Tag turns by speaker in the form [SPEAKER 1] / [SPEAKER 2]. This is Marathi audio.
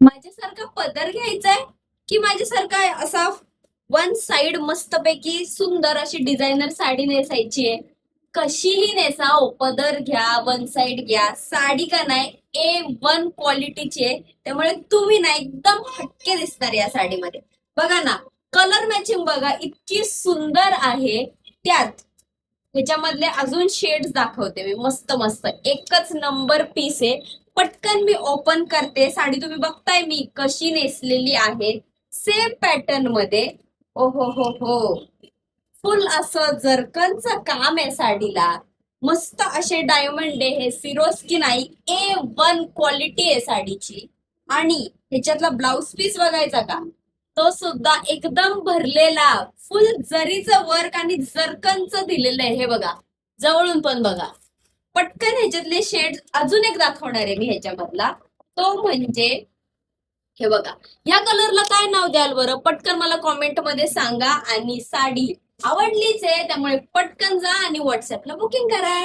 [SPEAKER 1] माझ्यासारखा पदर घ्यायचाय की माझ्यासारखा असा वन साइड मस्तपैकी सुंदर अशी डिझायनर साडी नेसायची आहे? कशीही नेसा हो, पदर घ्या, वन साइड घ्या, साडी का नाही A1 क्वालिटीची आहे. त्यामुळे तुम्ही ना एकदम हटके दिसणार या साडीमध्ये. बघा ना, कलर मॅचिंग बघा इतकी सुंदर आहे. त्यात ह्याच्यामधले अजून शेड्स दाखवते मी, मस्त मस्त एकच नंबर पीस आहे. पटकन मी ओपन करते. साडी तुम्ही बघताय मी कशी नेसलेली आहे, सेम पॅटर्न मध्ये. ओ हो हो हो, फुल असं जरकनचं काम आहे साडीला. मस्त असे डायमंड आहे, हे सिरोस्की नाही, A1 क्वालिटी आहे साडीची. आणि ह्याच्यातला ब्लाउज पीस बघायचा का, तो सुद्धा एकदम भरलेला, फुल जरीचं वर्क आणि जरकनचं दिलेलं आहे. हे बघा, जवळून पण बघा. पटकन ह्याच्यातले शेड अजून एक दाखवणार आहे मी ह्याच्यामधला, तो म्हणजे हे बघा. या कलरला काय नाव द्याल बरं? पटकन मला कॉमेंट मध्ये सांगा. आणि साडी आवडलीच आहे त्यामुळे पटकन जा आणि व्हॉट्सअपला बुकिंग करा.